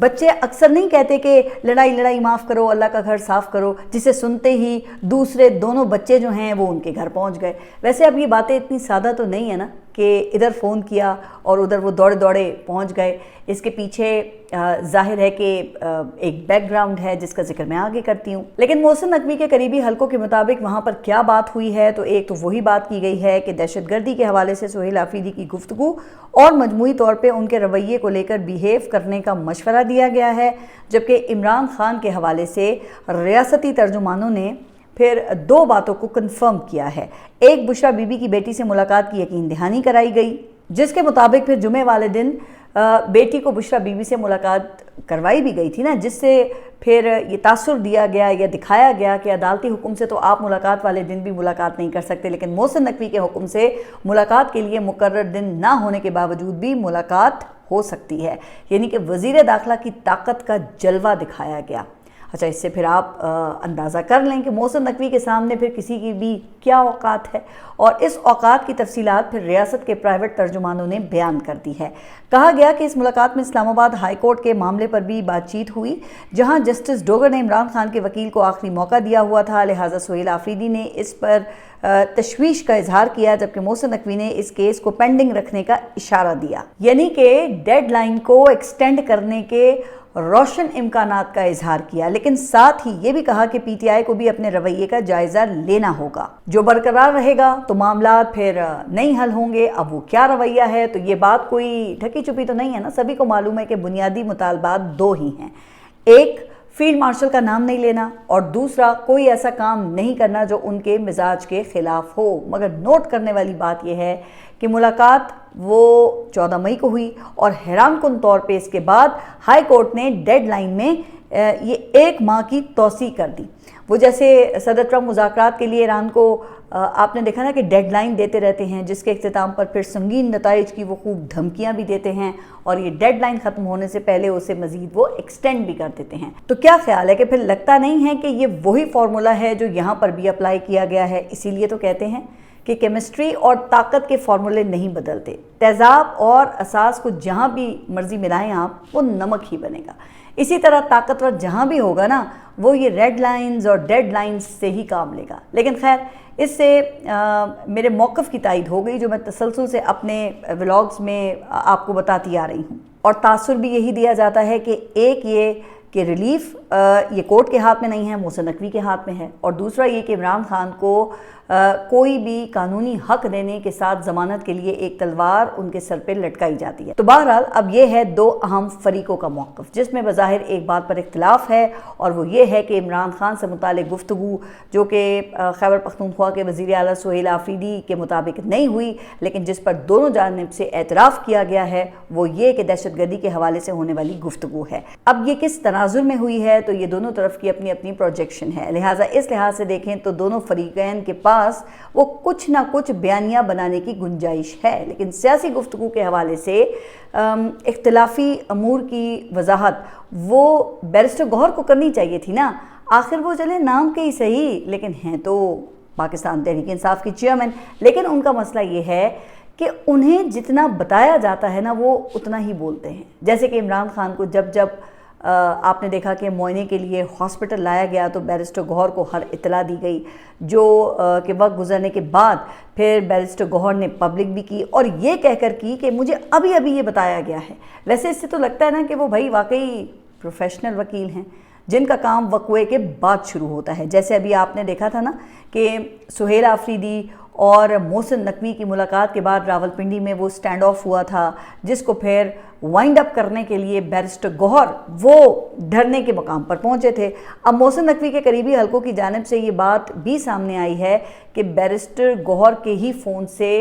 بچے اکثر نہیں کہتے کہ لڑائی لڑائی معاف کرو اللہ کا گھر صاف کرو، جسے سنتے ہی دوسرے دونوں بچے جو ہیں وہ ان کے گھر پہنچ گئے۔ ویسے اب یہ باتیں اتنی سادہ تو نہیں ہے نا کہ ادھر فون کیا اور ادھر وہ دوڑے دوڑے پہنچ گئے۔ اس کے پیچھے ظاہر ہے کہ ایک بیک گراؤنڈ ہے جس کا ذکر میں آگے کرتی ہوں۔ لیکن محسن نقوی کے قریبی حلقوں کے مطابق وہاں پر کیا بات ہوئی ہے، تو ایک تو وہی بات کی گئی ہے کہ دہشت گردی کے حوالے سے سہیل آفریدی کی گفتگو اور مجموعی طور پہ ان کے رویے کو لے کر بیہیو کرنے کا مشورہ دیا گیا ہے، جبکہ عمران خان کے حوالے سے ریاستی ترجمانوں نے پھر دو باتوں کو کنفرم کیا ہے۔ ایک، بشریٰ بی بی کی بیٹی سے ملاقات کی یقین دہانی کرائی گئی، جس کے مطابق پھر جمعے والے دن بیٹی کو بشریٰ بی بی سے ملاقات کروائی بھی گئی تھی نا، جس سے پھر یہ تاثر دیا گیا یا دکھایا گیا کہ عدالتی حکم سے تو آپ ملاقات والے دن بھی ملاقات نہیں کر سکتے، لیکن محسن نقوی کے حکم سے ملاقات کے لیے مقرر دن نہ ہونے کے باوجود بھی ملاقات ہو سکتی ہے، یعنی کہ وزیر داخلہ کی طاقت کا جلوہ دکھایا گیا۔ اچھا، اس سے پھر آپ اندازہ کر لیں کہ محسن نقوی کے سامنے پھر کسی کی بھی کیا اوقات ہے، اور اس اوقات کی تفصیلات پھر ریاست کے پرائیویٹ ترجمانوں نے بیان کر دی ہے۔ کہا گیا کہ اس ملاقات میں اسلام آباد ہائی کورٹ کے معاملے پر بھی بات چیت ہوئی، جہاں جسٹس ڈوگر نے عمران خان کے وکیل کو آخری موقع دیا ہوا تھا، لہٰذا سہیل آفریدی نے اس پر تشویش کا اظہار کیا، جبکہ محسن نقوی نے اس کیس کو پینڈنگ رکھنے کا اشارہ دیا، یعنی کہ ڈیڈ لائن کو ایکسٹینڈ کرنے کے روشن امکانات کا اظہار کیا، لیکن ساتھ ہی یہ بھی کہا کہ پی ٹی آئی کو بھی اپنے رویے کا جائزہ لینا ہوگا، جو برقرار رہے گا تو معاملات پھر نہیں حل ہوں گے۔ اب وہ کیا رویہ ہے، تو یہ بات کوئی ڈھکی چھپی تو نہیں ہے نا، سبھی کو معلوم ہے کہ بنیادی مطالبات دو ہی ہیں، ایک فیلڈ مارشل کا نام نہیں لینا، اور دوسرا کوئی ایسا کام نہیں کرنا جو ان کے مزاج کے خلاف ہو۔ مگر نوٹ کرنے والی بات یہ ہے کہ ملاقات وہ 14 مئی کو ہوئی، اور حیران کن طور پہ اس کے بعد ہائی کورٹ نے ڈیڈ لائن میں یہ 1 ماہ کی توسیع کر دی۔ وہ جیسے صدر ٹرمپ مذاکرات کے لیے ایران کو آپ نے دیکھا نا کہ ڈیڈ لائن دیتے رہتے ہیں، جس کے اختتام پر پھر سنگین نتائج کی وہ خوب دھمکیاں بھی دیتے ہیں، اور یہ ڈیڈ لائن ختم ہونے سے پہلے اسے مزید وہ ایکسٹینڈ بھی کر دیتے ہیں۔ تو کیا خیال ہے کہ پھر لگتا نہیں ہے کہ یہ وہی فارمولا ہے جو یہاں پر بھی اپلائی کیا گیا ہے؟ اسی لیے تو کہتے ہیں کہ کیمسٹری اور طاقت کے فارمولے نہیں بدلتے، تیزاب اور اساس کو جہاں بھی مرضی ملائیں آپ، وہ نمک ہی بنے گا۔ اسی طرح طاقتور جہاں بھی ہوگا نا، وہ یہ ریڈ لائنز اور ڈیڈ لائنز سے ہی کام لے گا۔ لیکن خیر، اس سے میرے موقف کی تائید ہو گئی جو میں تسلسل سے اپنے ولاگز میں آپ کو بتاتی آ رہی ہوں، اور تاثر بھی یہی دیا جاتا ہے کہ ایک یہ کہ ریلیف یہ کورٹ کے ہاتھ میں نہیں ہے، محسن نقوی کے ہاتھ میں ہے، اور دوسرا یہ کہ عمران خان کو کوئی بھی قانونی حق دینے کے ساتھ ضمانت کے لیے ایک تلوار ان کے سر پہ لٹکائی جاتی ہے۔ تو بہرحال اب یہ ہے دو اہم فریقوں کا موقف، جس میں بظاہر ایک بات پر اختلاف ہے، اور وہ یہ ہے کہ عمران خان سے متعلق گفتگو جو کہ خیبر پختونخوا کے وزیر اعلیٰ سہیل آفریدی کے مطابق نہیں ہوئی، لیکن جس پر دونوں جانب سے اعتراف کیا گیا ہے، وہ یہ کہ دہشت گردی کے حوالے سے ہونے والی گفتگو ہے۔ اب یہ کس تناظر میں ہوئی ہے، تو یہ دونوں طرف کی اپنی اپنی پروجیکشن ہے، لہٰذا اس لحاظ سے دیکھیں تو دونوں فریقین کے پاس وہ کچھ نہ کچھ بیانیہ بنانے کی گنجائش ہے، لیکن سیاسی گفتگو کے حوالے سے اختلافی امور کی وضاحت وہ بیرسٹر گوہر کو کرنی چاہیے تھی نا، آخر وہ چلے نام کے ہی صحیح، لیکن ہیں تو پاکستان تحریک انصاف کی چیئرمین، لیکن ان کا مسئلہ یہ ہے کہ انہیں جتنا بتایا جاتا ہے نا وہ اتنا ہی بولتے ہیں۔ جیسے کہ عمران خان کو جب آپ نے دیکھا کہ معائنے کے لیے ہاسپٹل لایا گیا تو بیرسٹر گوہر کو ہر اطلاع دی گئی، جو کہ وقت گزرنے کے بعد پھر بیرسٹر گوہر نے پبلک بھی کی، اور یہ کہہ کر کی کہ مجھے ابھی یہ بتایا گیا ہے۔ ویسے اس سے تو لگتا ہے نا کہ وہ بھائی واقعی پروفیشنل وکیل ہیں جن کا کام وقوعے کے بعد شروع ہوتا ہے۔ جیسے ابھی آپ نے دیکھا تھا نا کہ سہیل آفریدی اور محسن نقوی کی ملاقات کے بعد راولپنڈی میں وہ سٹینڈ آف ہوا تھا، جس کو پھر وائنڈ اپ کرنے کے لیے بیرسٹر گوہر وہ دھرنے کے مقام پر پہنچے تھے۔ اب محسن نقوی کے قریبی حلقوں کی جانب سے یہ بات بھی سامنے آئی ہے کہ بیرسٹر گوہر کے ہی فون سے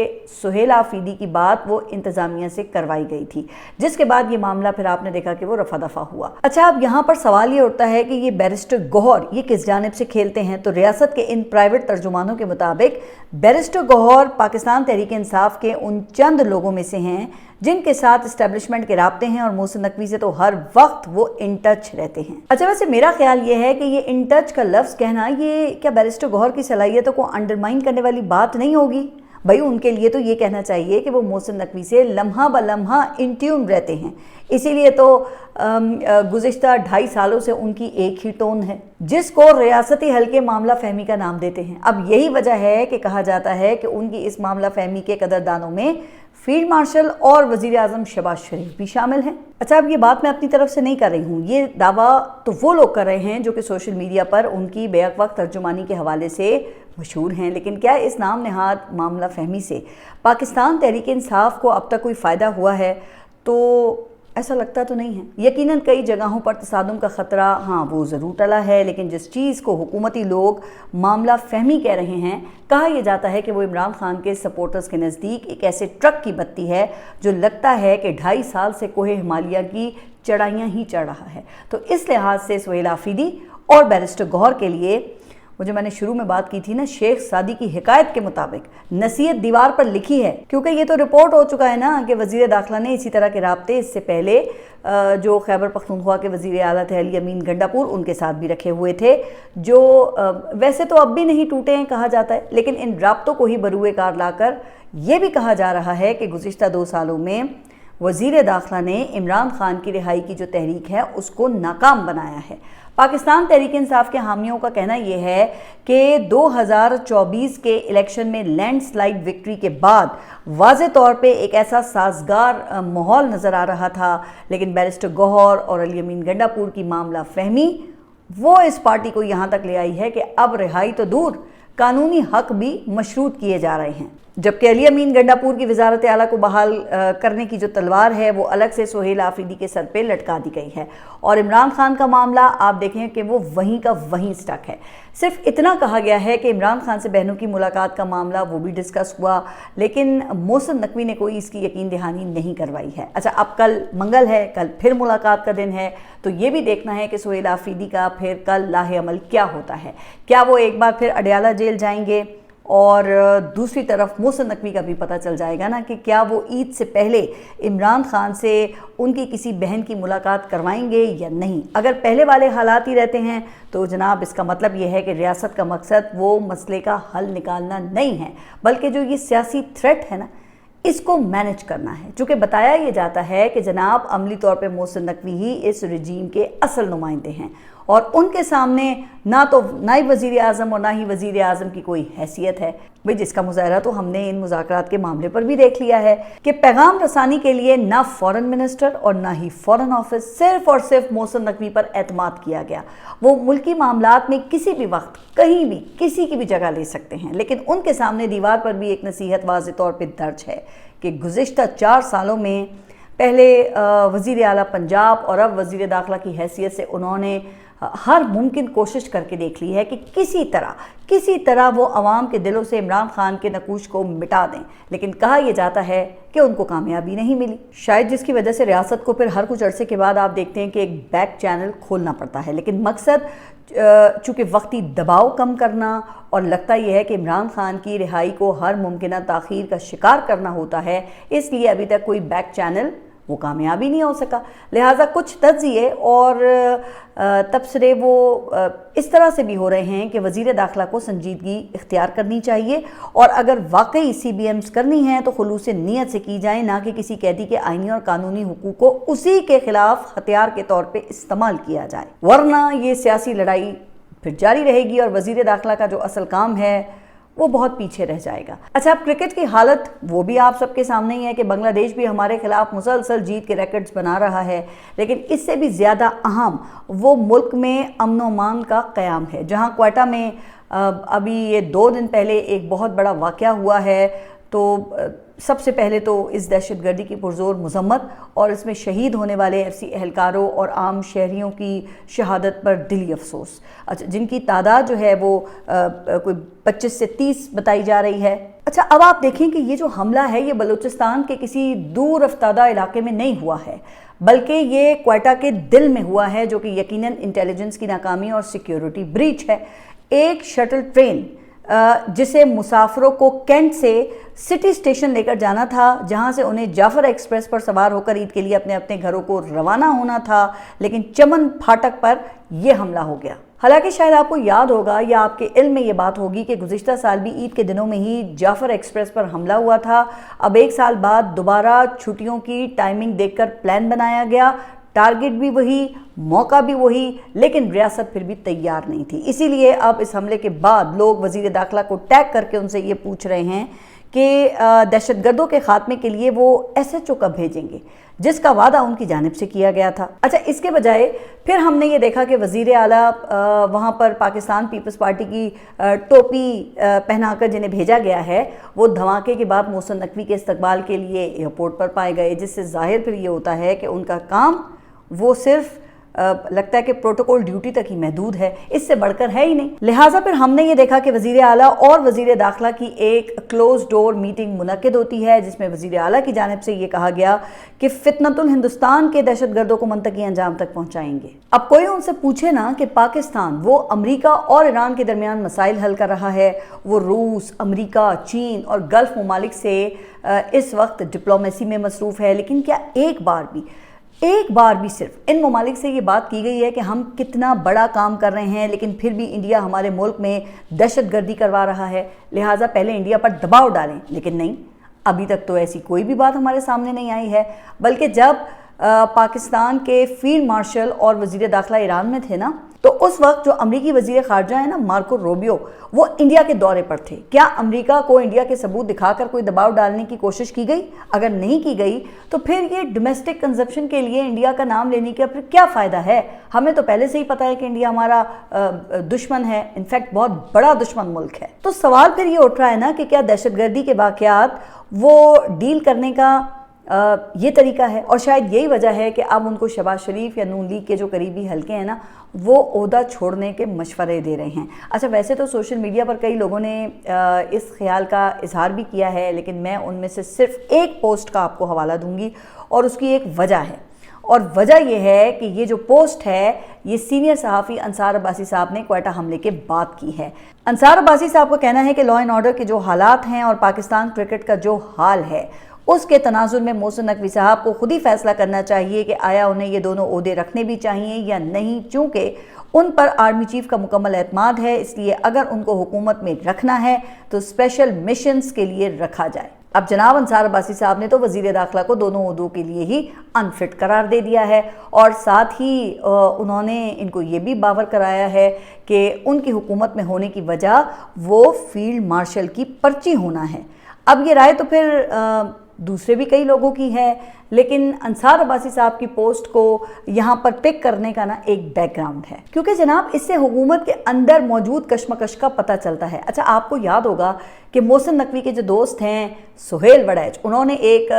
سہیل آفریدی کی بات وہ انتظامیہ سے کروائی گئی تھی، جس کے بعد یہ معاملہ پھر آپ نے دیکھا کہ وہ رفع دفع ہوا۔ اچھا، اب یہاں پر سوال یہ اٹھتا ہے کہ یہ بیرسٹر گوہر یہ کس جانب سے کھیلتے ہیں؟ تو ریاست کے ان پرائیویٹ ترجمانوں کے مطابق بیرسٹر گوہر پاکستان تحریک انصاف کے ان چند لوگوں میں سے ہیں جن کے ساتھ اسٹیبلشمنٹ کے رابطے ہیں، اور محسن نقوی سے تو ہر وقت وہ ان ٹچ رہتے ہیں۔ اچھا، ویسے میرا خیال یہ ہے کہ یہ ان ٹچ کا لفظ کہنا یہ کیا بیرسٹر گوہر کی صلاحیتوں کو انڈرمائن کرنے والی بات نہیں ہوگی؟ بھائی ان کے لیے تو یہ کہنا چاہیے کہ وہ محسن نقوی سے لمحہ بلمحہ ان ٹیون رہتے ہیں، اسی لیے تو گزشتہ 2.5 سالوں سے ان کی ایک ہی ٹون ہے، جس کو ریاستی حل کے معاملہ فہمی کا نام دیتے ہیں۔ اب یہی وجہ ہے کہ کہا جاتا ہے کہ ان کی اس معاملہ فہمی کے قدردانوں میں فیلڈ مارشل اور وزیر اعظم شہباز شریف بھی شامل ہیں۔ اچھا، اب یہ بات میں اپنی طرف سے نہیں کر رہی ہوں، یہ دعویٰ تو وہ لوگ کر رہے ہیں جو کہ سوشل میڈیا پر ان کی بیک وقت ترجمانی کے حوالے سے مشہور ہیں، لیکن کیا اس نام نہاد معاملہ فہمی سے پاکستان تحریک انصاف کو اب تک کوئی فائدہ ہوا ہے؟ تو ایسا لگتا تو نہیں ہے۔ یقیناً کئی جگہوں پر تصادم کا خطرہ وہ ضرور ٹلا ہے، لیکن جس چیز کو حکومتی لوگ معاملہ فہمی کہہ رہے ہیں، کہا یہ جاتا ہے کہ وہ عمران خان کے سپورٹرز کے نزدیک ایک ایسے ٹرک کی بتی ہے جو لگتا ہے کہ 2.5 سال سے کوہ ہمالیہ کی چڑھائیاں ہی چڑھ رہا ہے۔ تو اس لحاظ سے سہیل آفریدی اور بیرسٹر گوہر کے لیے وہ جو میں نے شروع میں بات کی تھی نا، شیخ سعدی کی حکایت کے مطابق نصیحت دیوار پر لکھی ہے، کیونکہ یہ تو رپورٹ ہو چکا ہے نا کہ وزیر داخلہ نے اسی طرح کے رابطے اس سے پہلے جو خیبر پختونخوا کے وزیر اعلیٰ تھے علی امین گنڈاپور، ان کے ساتھ بھی رکھے ہوئے تھے، جو ویسے تو اب بھی نہیں ٹوٹے ہیں کہا جاتا ہے، لیکن ان رابطوں کو ہی بروئے کار لا کر یہ بھی کہا جا رہا ہے کہ گزشتہ 2 سالوں میں وزیر داخلہ نے عمران خان کی رہائی کی جو تحریک ہے اس کو ناکام بنایا ہے۔ پاکستان تحریک انصاف کے حامیوں کا کہنا یہ ہے کہ 2024 کے الیکشن میں لینڈ سلائیڈ وکٹری کے بعد واضح طور پہ ایک ایسا سازگار ماحول نظر آ رہا تھا، لیکن بیرسٹر گوہر اور علی امین گنڈاپور کی معاملہ فہمی وہ اس پارٹی کو یہاں تک لے آئی ہے کہ اب رہائی تو دور، قانونی حق بھی مشروط کیے جا رہے ہیں، جبکہ علی امین گنڈاپور کی وزارت اعلیٰ کو بحال کرنے کی جو تلوار ہے وہ الگ سے سہیل آفریدی کے سر پہ لٹکا دی گئی ہے، اور عمران خان کا معاملہ آپ دیکھیں کہ وہ وہیں کا وہیں سٹک ہے۔ صرف اتنا کہا گیا ہے کہ عمران خان سے بہنوں کی ملاقات کا معاملہ وہ بھی ڈسکس ہوا، لیکن محسن نقوی نے کوئی اس کی یقین دہانی نہیں کروائی ہے۔ اچھا، اب کل منگل ہے، کل پھر ملاقات کا دن ہے، تو یہ بھی دیکھنا ہے کہ سہیل آفریدی کا پھر کل لاہ عمل کیا ہوتا ہے، کیا وہ ایک بار پھر اڈیالہ جیل جائیں گے، اور دوسری طرف محسن نقوی کا بھی پتہ چل جائے گا نا کہ کیا وہ عید سے پہلے عمران خان سے ان کی کسی بہن کی ملاقات کروائیں گے یا نہیں۔ اگر پہلے والے حالات ہی رہتے ہیں تو جناب اس کا مطلب یہ ہے کہ ریاست کا مقصد وہ مسئلے کا حل نکالنا نہیں ہے، بلکہ جو یہ سیاسی تھریٹ ہے نا، اس کو مینج کرنا ہے، چونکہ بتایا یہ جاتا ہے کہ جناب عملی طور پہ محسن نقوی ہی اس رجیم کے اصل نمائندے ہیں، اور ان کے سامنے نہ تو نائب وزیر اعظم اور نہ ہی وزیر اعظم کی کوئی حیثیت ہے، بھئی جس کا مظاہرہ تو ہم نے ان مذاکرات کے معاملے پر بھی دیکھ لیا ہے کہ پیغام رسانی کے لیے نہ فورن منسٹر اور نہ ہی فورن آفس، صرف اور صرف محسن نقوی پر اعتماد کیا گیا۔ وہ ملکی معاملات میں کسی بھی وقت کہیں بھی کسی کی بھی جگہ لے سکتے ہیں، لیکن ان کے سامنے دیوار پر بھی ایک نصیحت واضح طور پہ درج ہے کہ گزشتہ 4 سالوں میں پہلے وزیر اعلیٰ پنجاب اور اب وزیر داخلہ کی حیثیت سے انہوں نے ہر ممکن کوشش کر کے دیکھ لی ہے کہ کسی طرح وہ عوام کے دلوں سے عمران خان کے نقوش کو مٹا دیں، لیکن کہا یہ جاتا ہے کہ ان کو کامیابی نہیں ملی، شاید جس کی وجہ سے ریاست کو پھر ہر کچھ عرصے کے بعد آپ دیکھتے ہیں کہ ایک بیک چینل کھولنا پڑتا ہے، لیکن مقصد چونکہ وقتی دباؤ کم کرنا اور لگتا یہ ہے کہ عمران خان کی رہائی کو ہر ممکنہ تاخیر کا شکار کرنا ہوتا ہے، اس لیے ابھی تک کوئی بیک چینل وہ کامیابی نہیں ہو سکا، لہٰذا کچھ تجزیے اور تبصرے وہ اس طرح سے بھی ہو رہے ہیں کہ وزیر داخلہ کو سنجیدگی اختیار کرنی چاہیے، اور اگر واقعی سی بی ایمز کرنی ہیں تو خلوص نیت سے کی جائیں، نہ کہ کسی قیدی کے آئینی اور قانونی حقوق کو اسی کے خلاف ہتھیار کے طور پہ استعمال کیا جائے، ورنہ یہ سیاسی لڑائی پھر جاری رہے گی اور وزیر داخلہ کا جو اصل کام ہے وہ بہت پیچھے رہ جائے گا۔ اچھا، اب کرکٹ کی حالت وہ بھی آپ سب کے سامنے ہی ہے کہ بنگلہ دیش بھی ہمارے خلاف مسلسل جیت کے ریکارڈز بنا رہا ہے، لیکن اس سے بھی زیادہ اہم وہ ملک میں امن و امان کا قیام ہے، جہاں کوئٹہ میں ابھی یہ 2 دن پہلے ایک بہت بڑا واقعہ ہوا ہے۔ تو سب سے پہلے تو اس دہشت گردی کی پرزور مذمت اور اس میں شہید ہونے والے ایف سی اہلکاروں اور عام شہریوں کی شہادت پر دلی افسوس، اچھا جن کی تعداد جو ہے وہ کوئی 25 سے 30 بتائی جا رہی ہے۔ اچھا، اب آپ دیکھیں کہ یہ جو حملہ ہے یہ بلوچستان کے کسی دور افتادہ علاقے میں نہیں ہوا ہے، بلکہ یہ کوئٹہ کے دل میں ہوا ہے، جو کہ یقیناً انٹیلیجنس کی ناکامی اور سیکیورٹی بریچ ہے۔ ایک شٹل ٹرین جسے مسافروں کو کینٹ سے سٹی اسٹیشن لے کر جانا تھا، جہاں سے انہیں جعفر ایکسپریس پر سوار ہو کر عید کے لیے اپنے اپنے گھروں کو روانہ ہونا تھا، لیکن چمن پھاٹک پر یہ حملہ ہو گیا۔ حالانکہ شاید آپ کو یاد ہوگا یا آپ کے علم میں یہ بات ہوگی کہ گزشتہ سال بھی عید کے دنوں میں ہی جعفر ایکسپریس پر حملہ ہوا تھا. اب 1 سال بعد دوبارہ چھٹیوں کی ٹائمنگ دیکھ کر پلان بنایا گیا. ٹارگٹ بھی وہی، موقع بھی وہی، لیکن ریاست پھر بھی تیار نہیں تھی. اسی لیے اب اس حملے کے بعد لوگ وزیر داخلہ کو ٹیگ کر کے ان سے یہ پوچھ رہے ہیں کہ دہشت گردوں کے خاتمے کے لیے وہ ایس ایچ او کب بھیجیں گے، جس کا وعدہ ان کی جانب سے کیا گیا تھا. اچھا، اس کے بجائے پھر ہم نے یہ دیکھا کہ وزیر اعلیٰ وہاں پر پاکستان پیپلز پارٹی کی ٹوپی پہنا کر جنہیں بھیجا گیا ہے، وہ دھماکے کے بعد محسن نقوی کے استقبال کے لیے ایئرپورٹ پر پائے گئے، جس سے ظاہر پھر یہ ہوتا ہے کہ ان کا کام وہ صرف لگتا ہے کہ پروٹوکول ڈیوٹی تک ہی محدود ہے، اس سے بڑھ کر ہے ہی نہیں. لہٰذا پھر ہم نے یہ دیکھا کہ وزیر اعلیٰ اور وزیر داخلہ کی ایک کلوز ڈور میٹنگ منعقد ہوتی ہے، جس میں وزیر اعلیٰ کی جانب سے یہ کہا گیا کہ فتنۃ الہندوستان کے دہشت گردوں کو منطقی انجام تک پہنچائیں گے. اب کوئی ان سے پوچھے نا کہ پاکستان وہ امریکہ اور ایران کے درمیان مسائل حل کر رہا ہے، وہ روس، امریکہ، چین اور گلف ممالک سے اس وقت ڈپلومیسی میں مصروف ہے، لیکن کیا ایک بار بھی صرف ان ممالک سے یہ بات کی گئی ہے کہ ہم کتنا بڑا کام کر رہے ہیں لیکن پھر بھی انڈیا ہمارے ملک میں دہشت گردی کروا رہا ہے، لہٰذا پہلے انڈیا پر دباؤ ڈالیں؟ لیکن نہیں، ابھی تک تو ایسی کوئی بھی بات ہمارے سامنے نہیں آئی ہے. بلکہ جب پاکستان کے فیلڈ مارشل اور وزیر داخلہ ایران میں تھے نا، تو اس وقت جو امریکی وزیر خارجہ ہے نا مارکو روبیو، وہ انڈیا کے دورے پر تھے. کیا امریکہ کو انڈیا کے ثبوت دکھا کر کوئی دباؤ ڈالنے کی کوشش کی گئی؟ اگر نہیں کی گئی تو پھر یہ ڈومیسٹک کنزپشن کے لیے انڈیا کا نام لینے کا پھر کیا فائدہ ہے؟ ہمیں تو پہلے سے ہی پتا ہے کہ انڈیا ہمارا دشمن ہے، انفیکٹ بہت بڑا دشمن ملک ہے. تو سوال پھر یہ اٹھ رہا ہے نا کہ کیا دہشت گردی کے واقعات وہ ڈیل کرنے کا یہ طریقہ ہے؟ اور شاید یہی وجہ ہے کہ اب ان کو شہباز شریف یا نون لیگ کے جو قریبی حلقے ہیں نا، وہ عہدہ چھوڑنے کے مشورے دے رہے ہیں. اچھا، ویسے تو سوشل میڈیا پر کئی لوگوں نے اس خیال کا اظہار بھی کیا ہے، لیکن میں ان میں سے صرف ایک پوسٹ کا آپ کو حوالہ دوں گی اور اس کی ایک وجہ ہے. اور وجہ یہ ہے کہ یہ جو پوسٹ ہے یہ سینئر صحافی انصار عباسی صاحب نے کوئٹہ حملے کے بعد کی ہے. انصار عباسی صاحب کا کہنا ہے کہ لا اینڈ آرڈر کے جو حالات ہیں اور پاکستان کرکٹ کا جو حال ہے، اس کے تناظر میں محسن نقوی صاحب کو خود ہی فیصلہ کرنا چاہیے کہ آیا انہیں یہ دونوں عہدے رکھنے بھی چاہیے یا نہیں، چونکہ ان پر آرمی چیف کا مکمل اعتماد ہے. اس لیے اگر ان کو حکومت میں رکھنا ہے تو اسپیشل مشنز کے لیے رکھا جائے. اب جناب انصار عباسی صاحب نے تو وزیر داخلہ کو دونوں عہدوں کے لیے ہی انفٹ قرار دے دیا ہے، اور ساتھ ہی انہوں نے ان کو یہ بھی باور کرایا ہے کہ ان کی حکومت میں ہونے کی وجہ وہ فیلڈ مارشل کی پرچی ہونا ہے. اب یہ رائے تو پھر دوسرے بھی کئی لوگوں کی ہے، لیکن انصار عباسی صاحب کی پوسٹ کو یہاں پر پک کرنے کا نا ایک بیک گراؤنڈ ہے، کیونکہ جناب اس سے حکومت کے اندر موجود کشمکش کا پتہ چلتا ہے. اچھا، آپ کو یاد ہوگا کہ محسن نقوی کے جو دوست ہیں سہیل وڑیچ، انہوں نے ایک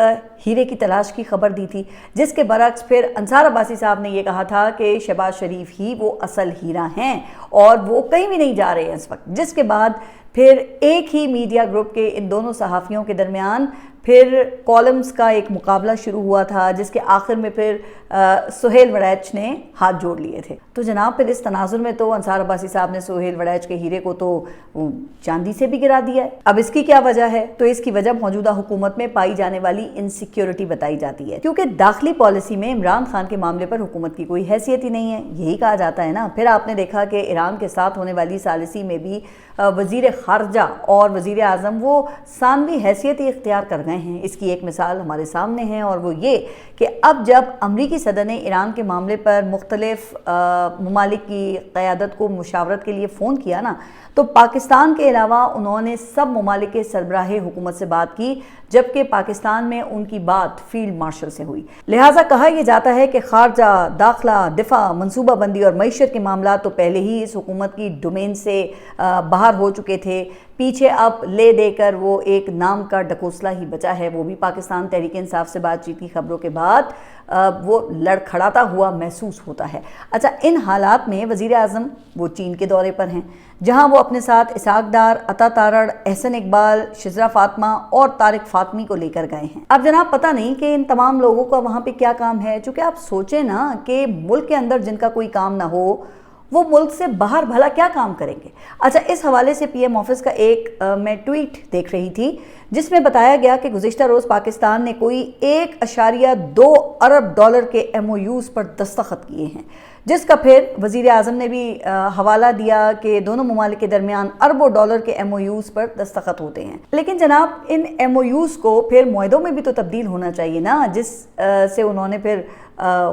ہیرے کی تلاش کی خبر دی تھی، جس کے برعکس پھر انصار عباسی صاحب نے یہ کہا تھا کہ شہباز شریف ہی وہ اصل ہیرا ہیں اور وہ کہیں بھی نہیں جا رہے ہیں اس وقت. جس کے بعد پھر ایک ہی میڈیا گروپ کے ان دونوں صحافیوں کے درمیان پھر کالمز کا ایک مقابلہ شروع ہوا تھا، جس کے آخر میں پھر سہیل وڑیچ نے ہاتھ جوڑ لیے تھے. تو جناب پھر اس تناظر میں تو انصار عباسی صاحب نے سہیل وڑیچ کے ہیرے کو تو چاندی سے بھی گرا دیا ہے. اب اس کی کیا وجہ ہے؟ تو اس کی وجہ موجودہ حکومت میں پائی جانے والی انسیکیورٹی بتائی جاتی ہے، کیونکہ داخلی پالیسی میں عمران خان کے معاملے پر حکومت کی کوئی حیثیت ہی نہیں ہے، یہی کہا جاتا ہے نا. پھر آپ نے دیکھا کہ ایران کے ساتھ ہونے والی ثالثی میں بھی وزیر خارجہ اور وزیر اعظم وہ ثانوی حیثیت ہی اختیار کر گئے ہیں. اس کی ایک مثال ہمارے سامنے ہے، اور وہ یہ کہ اب جب امریکی صدر نے ایران کے معاملے پر مختلف ممالک کی قیادت کو مشاورت کے لیے فون کیا نا، تو پاکستان کے علاوہ انہوں نے سب ممالک کے سربراہ حکومت سے بات کی، جبکہ پاکستان میں ان کی بات فیلڈ مارشل سے ہوئی. لہٰذا کہا یہ جاتا ہے کہ خارجہ، داخلہ، دفاع، منصوبہ بندی اور معیشت کے معاملات تو پہلے ہی اس حکومت کی ڈومین سے باہر ہو چکے تھے. پیچھے اب لے دے کر وہ ایک نام کا ڈکوسلا ہی بچا ہے، وہ بھی پاکستان تحریک انصاف سے بات چیت کی خبروں کے بعد وہ لڑکھڑاتا ہوا محسوس ہوتا ہے. اچھا، ان حالات میں وزیر اعظم وہ چین کے دورے پر ہیں، جہاں وہ اپنے ساتھ اسحاق ڈار، عطا تارڑ، احسن اقبال، شزرا فاطمہ اور طارق فاطمی کو لے کر گئے ہیں. اب جناب پتہ نہیں کہ ان تمام لوگوں کا وہاں پہ کیا کام ہے، چونکہ آپ سوچیں نا کہ ملک کے اندر جن کا کوئی کام نہ ہو وہ ملک سے باہر بھلا کیا کام کریں گے. اچھا، اس حوالے سے پی ایم آفس کا ایک میں ٹویٹ دیکھ رہی تھی، جس میں بتایا گیا کہ گزشتہ روز پاکستان نے کوئی $1.2 ارب کے MOUs پر دستخط کیے ہیں، جس کا پھر وزیر اعظم نے بھی حوالہ دیا کہ دونوں ممالک کے درمیان اربوں ڈالر کے ایم او یوز پر دستخط ہوتے ہیں. لیکن جناب ان ایم او یوز کو پھر معاہدوں میں بھی تو تبدیل ہونا چاہیے نا، جس سے انہوں نے پھر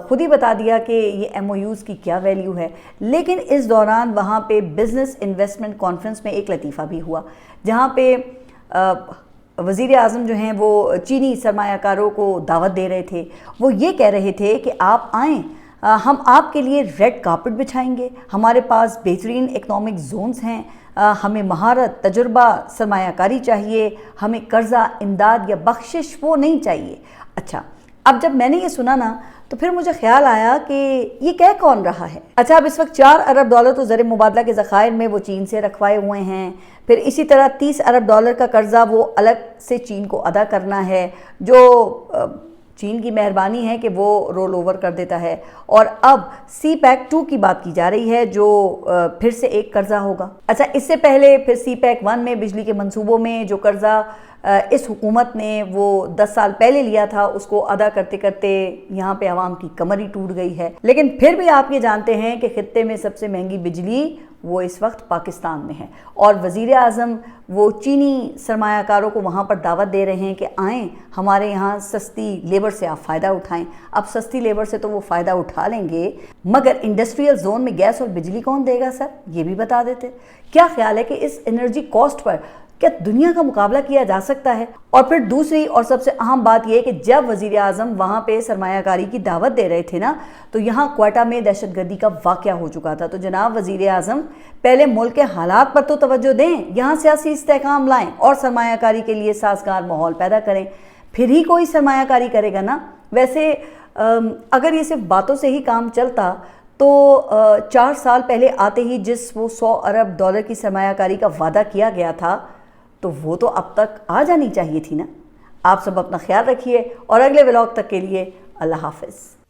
خود ہی بتا دیا کہ یہ ایم او یوز کی کیا ویلیو ہے. لیکن اس دوران وہاں پہ بزنس انویسٹمنٹ کانفرنس میں ایک لطیفہ بھی ہوا، جہاں پہ وزیر اعظم جو ہیں وہ چینی سرمایہ کاروں کو دعوت دے رہے تھے. وہ یہ کہہ رہے تھے کہ آپ آئیں، ہم آپ کے لیے ریڈ کارپٹ بچھائیں گے، ہمارے پاس بہترین اکنامک زونز ہیں، ہمیں مہارت، تجربہ، سرمایہ کاری چاہیے، ہمیں قرضہ، امداد یا بخشش وہ نہیں چاہیے. اچھا، اب جب میں نے یہ سنا نا تو پھر مجھے خیال آیا کہ یہ کہہ کون رہا ہے. اچھا، اب اس وقت 4 ارب ڈالر تو زر مبادلہ کے ذخائر میں وہ چین سے رکھوائے ہوئے ہیں، پھر اسی طرح 30 ارب ڈالر کا قرضہ وہ الگ سے چین کو ادا کرنا ہے، جو چین کی مہربانی ہے کہ وہ رول اوور کر دیتا ہے. اور اب سی پیک 2 کی بات کی جا رہی ہے جو پھر سے ایک قرضہ ہوگا. اچھا، اس سے پہلے پھر سی پیک 1 میں بجلی کے منصوبوں میں جو قرضہ اس حکومت نے وہ 10 سال پہلے لیا تھا، اس کو ادا کرتے کرتے یہاں پہ عوام کی کمر ہی ٹوٹ گئی ہے. لیکن پھر بھی آپ یہ جانتے ہیں کہ خطے میں سب سے مہنگی بجلی وہ اس وقت پاکستان میں ہے، اور وزیر اعظم وہ چینی سرمایہ کاروں کو وہاں پر دعوت دے رہے ہیں کہ آئیں ہمارے یہاں سستی لیبر سے آپ فائدہ اٹھائیں. اب سستی لیبر سے تو وہ فائدہ اٹھا لیں گے، مگر انڈسٹریل زون میں گیس اور بجلی کون دے گا سر؟ یہ بھی بتا دیتے. کیا خیال ہے کہ اس انرجی کاسٹ پر کیا دنیا کا مقابلہ کیا جا سکتا ہے؟ اور پھر دوسری اور سب سے اہم بات یہ کہ جب وزیر اعظم وہاں پہ سرمایہ کاری کی دعوت دے رہے تھے نا، تو یہاں کوئٹہ میں دہشت گردی کا واقعہ ہو چکا تھا. تو جناب وزیر اعظم پہلے ملک کے حالات پر تو توجہ دیں، یہاں سیاسی استحکام لائیں اور سرمایہ کاری کے لیے سازگار ماحول پیدا کریں، پھر ہی کوئی سرمایہ کاری کرے گا نا. ویسے اگر یہ صرف باتوں سے ہی کام چلتا تو 4 سال پہلے آتے ہی جس وہ 100 ارب ڈالر کی سرمایہ کاری کا وعدہ کیا گیا تھا تو وہ تو اب تک آ جانی چاہیے تھی نا. آپ سب اپنا خیال رکھیے اور اگلے ولاگ تک کے لیے اللہ حافظ.